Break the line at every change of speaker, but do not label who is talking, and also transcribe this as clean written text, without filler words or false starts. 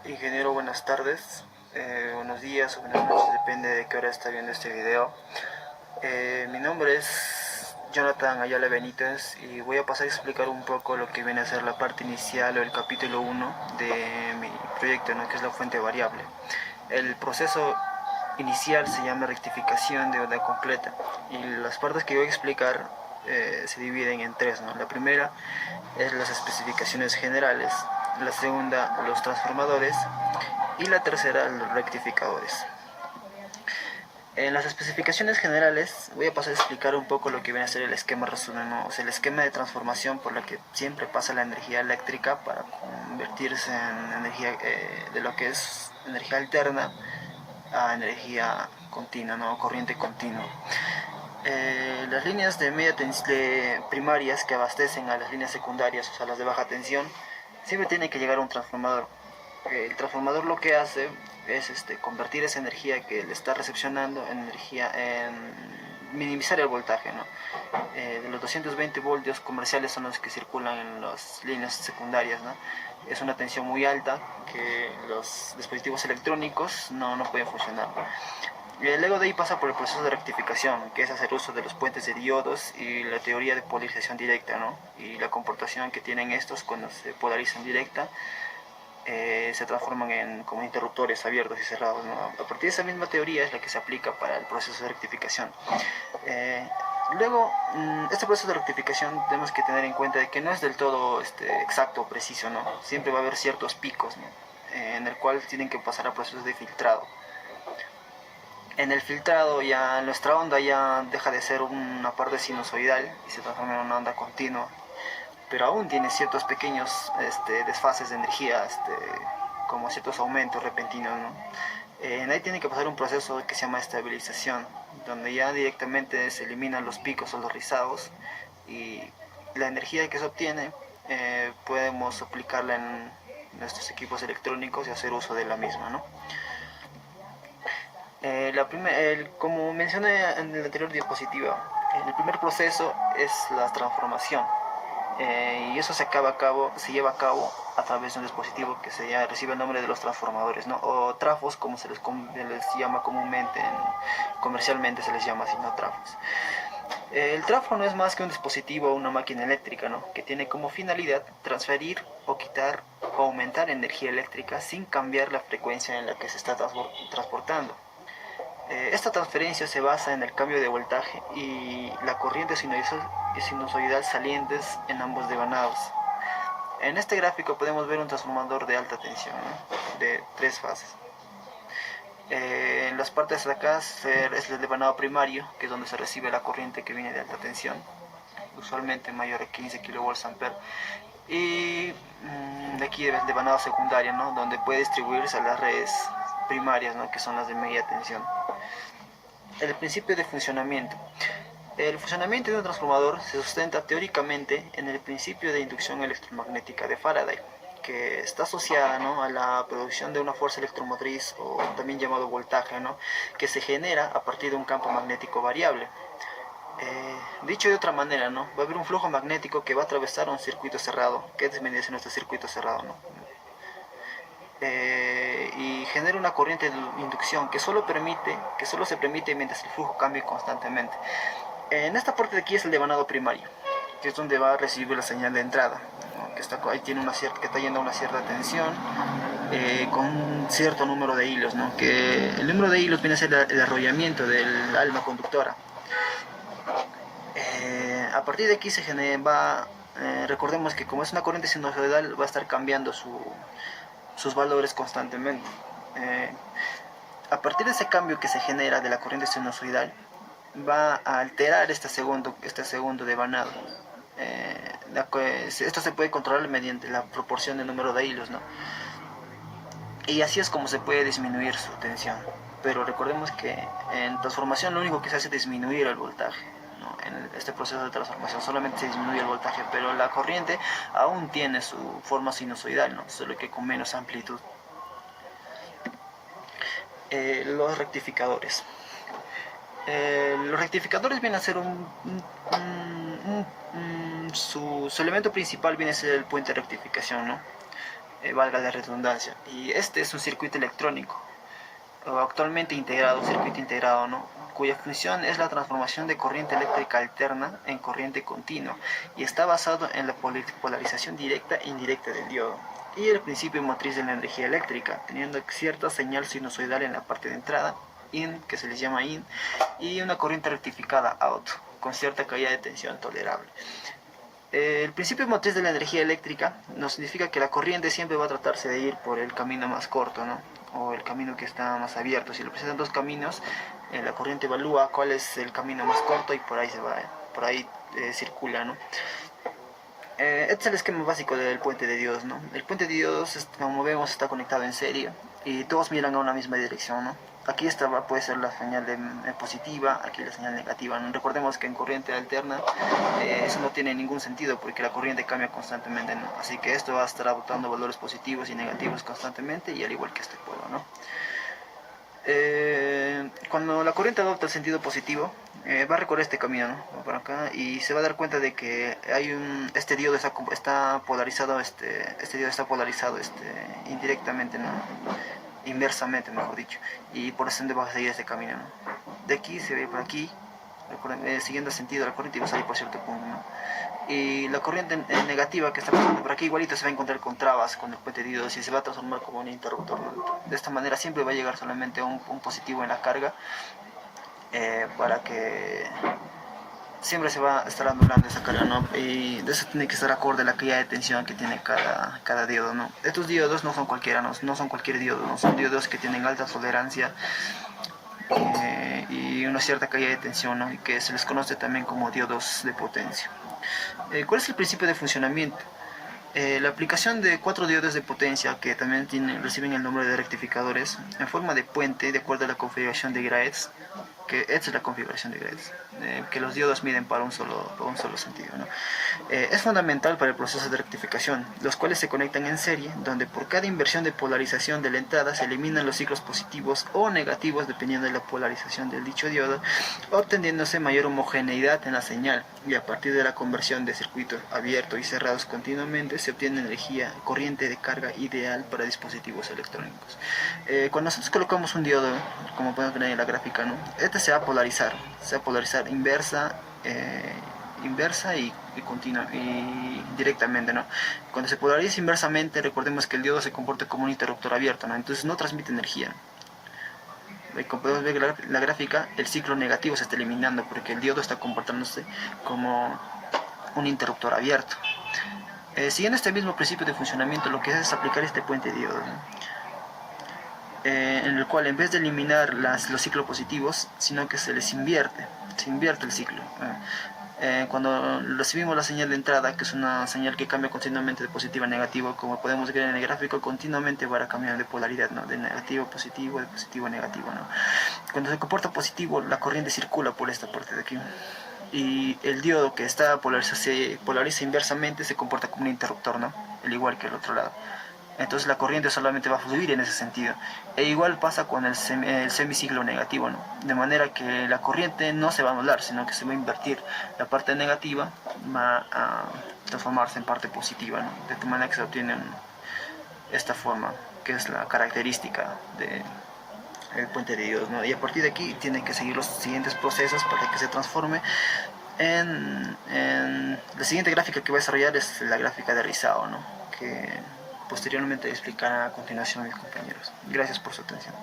Ingeniero, buenas tardes, buenos días o buenas noches, depende de qué hora está viendo este video. Mi nombre es Jonathan Ayala Benítez y voy a pasar a explicar un poco lo que viene a ser la parte inicial o el capítulo 1 de mi proyecto, ¿no? Que es la fuente variable. El proceso inicial se llama rectificación de onda completa y las partes que voy a explicar se dividen en tres, ¿no? La primera es las especificaciones generales, la segunda los transformadores y la tercera los rectificadores. En las especificaciones generales voy a pasar a explicar un poco lo que viene a ser el esquema resumen, ¿no? O sea, el esquema de transformación por la que siempre pasa la energía eléctrica para convertirse en energía de lo que es energía alterna a energía continua, ¿no? Corriente continua. Las líneas de media primarias que abastecen a las líneas secundarias, o sea, las de baja tensión, siempre tiene que llegar a un transformador. El transformador lo que hace es convertir esa energía que le está recepcionando en energía, en minimizar el voltaje, ¿no? De los 220 voltios comerciales son los que circulan en las líneas secundarias, ¿no? Es una tensión muy alta que los dispositivos electrónicos no pueden funcionar. Luego de ahí pasa por el proceso de rectificación, que es hacer uso de los puentes de diodos y la teoría de polarización directa, ¿no? Y la comportación que tienen estos cuando se polarizan directa, se transforman en como interruptores abiertos y cerrados, ¿no? A partir de esa misma teoría es la que se aplica para el proceso de rectificación. Luego, este proceso de rectificación tenemos que tener en cuenta de que no es del todo exacto o preciso, ¿no? Siempre va a haber ciertos picos, ¿no? En el cual tienen que pasar a procesos de filtrado. En el filtrado ya nuestra onda ya deja de ser una parte sinusoidal y se transforma en una onda continua, pero aún tiene ciertos pequeños desfases de energía, como ciertos aumentos repentinos, ¿no? Ahí tiene que pasar un proceso que se llama estabilización, donde ya directamente se eliminan los picos o los rizados y la energía que se obtiene podemos aplicarla en nuestros equipos electrónicos y hacer uso de la misma, ¿no? Como mencioné en la anterior diapositiva, el primer proceso es la transformación. Y eso se lleva a cabo a través de un dispositivo que recibe el nombre de los transformadores, ¿no? O trafos, como se les llama comúnmente, comercialmente se les llama así, ¿no? Trafos. El trafo no es más que un dispositivo o una máquina eléctrica, ¿no? Que tiene como finalidad transferir o quitar o aumentar energía eléctrica sin cambiar la frecuencia en la que se está transportando. Esta transferencia se basa en el cambio de voltaje y la corriente sinusoidal salientes en ambos devanados. En este gráfico podemos ver un transformador de alta tensión, ¿no? De tres fases. En las partes de acá es el devanado primario, que es donde se recibe la corriente que viene de alta tensión, usualmente mayor a 15 kVA. Y de aquí el devanado secundario, ¿no? Donde puede distribuirse a las redes primarias, ¿no? Que son las de media tensión. El principio de funcionamiento. El funcionamiento de un transformador se sustenta teóricamente en el principio de inducción electromagnética de Faraday, que está asociada, ¿no? A la producción de una fuerza electromotriz, o también llamado voltaje, ¿no? Que se genera a partir de un campo magnético variable. Dicho de otra manera, ¿no? Va a haber un flujo magnético que va a atravesar un circuito cerrado, que es nuestro circuito cerrado, ¿no? Y genera una corriente de inducción que solo se permite mientras el flujo cambie constantemente. En esta parte de aquí es el devanado primario, que es donde va a recibir la señal de entrada, ¿no? Ahí tiene que está yendo a una cierta tensión, con un cierto número de hilos, ¿no? Que el número de hilos viene a ser el arrollamiento del alma conductora. A partir de aquí recordemos que como es una corriente sinusoidal, va a estar cambiando sus valores constantemente. A partir de ese cambio que se genera de la corriente sinusoidal, va a alterar este segundo devanado. Esto se puede controlar mediante la proporción de número de hilos, ¿no? Y así es como se puede disminuir su tensión. Pero recordemos que en transformación lo único que se hace es disminuir el voltaje, ¿no? En este proceso de transformación solamente se disminuye el voltaje, pero la corriente aún tiene su forma sinusoidal, ¿no? Solo que con menos amplitud. Los rectificadores. Los rectificadores vienen a ser su elemento principal viene a ser el puente de rectificación, ¿no? valga la redundancia. Y este es un circuito electrónico, o actualmente integrado, un circuito integrado, ¿no? Cuya función es la transformación de corriente eléctrica alterna en corriente continua y está basado en la polarización directa e indirecta del diodo y el principio motriz de la energía eléctrica, teniendo cierta señal sinusoidal en la parte de entrada, in, que se les llama in, y una corriente rectificada, out, con cierta caída de tensión tolerable. El principio motriz de la energía eléctrica nos significa que la corriente siempre va a tratarse de ir por el camino más corto, ¿no? O el camino que está más abierto. Si le presentan dos caminos, la corriente evalúa cuál es el camino más corto y por ahí se va, por ahí circula, ¿no? Este es el esquema básico del puente de diodos, ¿no? El puente de diodos, como vemos, está conectado en serie y todos miran a una misma dirección, ¿no? Aquí esta puede ser la señal positiva, aquí la señal negativa, ¿no? Recordemos que en corriente alterna eso no tiene ningún sentido porque la corriente cambia constantemente, ¿no? Así que esto va a estar adoptando valores positivos y negativos constantemente y al igual que este polo, ¿no? Cuando la corriente adopta el sentido positivo, va a recorrer este camino, ¿no? Por acá, y se va a dar cuenta de que este diodo está polarizado, este diodo está polarizado indirectamente, ¿no? Inversamente, mejor dicho, y por eso va a seguir este camino, ¿no? De aquí se ve por aquí, siguiendo el sentido de la corriente y va a salir por cierto punto, ¿no? Y la corriente negativa que está pasando por aquí igualito se va a encontrar con trabas con el puente de diodos y se va a transformar como un interruptor, ¿no? De esta manera siempre va a llegar solamente un positivo en la carga, para que siempre se va a estar anulando esa carga, ¿no? Y de eso tiene que estar acorde la caída de tensión que tiene cada diodo, ¿no? Estos diodos no son cualquiera, no son cualquier diodo, ¿no? Son diodos que tienen alta tolerancia y una cierta caída de tensión, ¿no? Y que se les conoce también como diodos de potencia. ¿Cuál es el principio de funcionamiento? La aplicación de 4 diodos de potencia que también reciben el nombre de rectificadores en forma de puente de acuerdo a la configuración de Graetz, que esta es la configuración de Graetz, que los diodos miden para un solo sentido, ¿no? Es fundamental para el proceso de rectificación, los cuales se conectan en serie, donde por cada inversión de polarización de la entrada se eliminan los ciclos positivos o negativos dependiendo de la polarización del dicho diodo, obteniéndose mayor homogeneidad en la señal, y a partir de la conversión de circuitos abiertos y cerrados continuamente se obtiene energía, corriente de carga ideal para dispositivos electrónicos. Cuando nosotros colocamos un diodo, como podemos ver en la gráfica, ¿no? Este se va a polarizar inversa, y continua y directamente, ¿no? Cuando se polariza inversamente, recordemos que el diodo se comporta como un interruptor abierto, ¿no? Entonces no transmite energía. Como podemos ver en la gráfica, el ciclo negativo se está eliminando porque el diodo está comportándose como un interruptor abierto. Siguiendo este mismo principio de funcionamiento, lo que hace es aplicar este puente diodo, ¿no? En el cual en vez de eliminar los ciclos positivos, sino que se invierte el ciclo. Cuando recibimos la señal de entrada, que es una señal que cambia continuamente de positivo a negativo, como podemos ver en el gráfico, continuamente va a cambiar de polaridad, ¿no? De negativo a positivo, de positivo a negativo, ¿no? Cuando se comporta positivo, la corriente circula por esta parte de aquí. Y el diodo que está se polariza inversamente, se comporta como un interruptor, ¿no? Al igual que el otro lado. Entonces la corriente solamente va a fluir en ese sentido. E igual pasa con el semiciclo negativo, ¿no? De manera que la corriente no se va a anular, sino que se va a invertir. La parte negativa va a transformarse en parte positiva, ¿no? De tal manera que se obtiene esta forma, que es la característica del puente de diodos, ¿no? Y a partir de aquí tienen que seguir los siguientes procesos para que se transforme en la siguiente gráfica que voy a desarrollar es la gráfica de Risao, ¿no? Que posteriormente explicará a continuación mis compañeros. Gracias por su atención.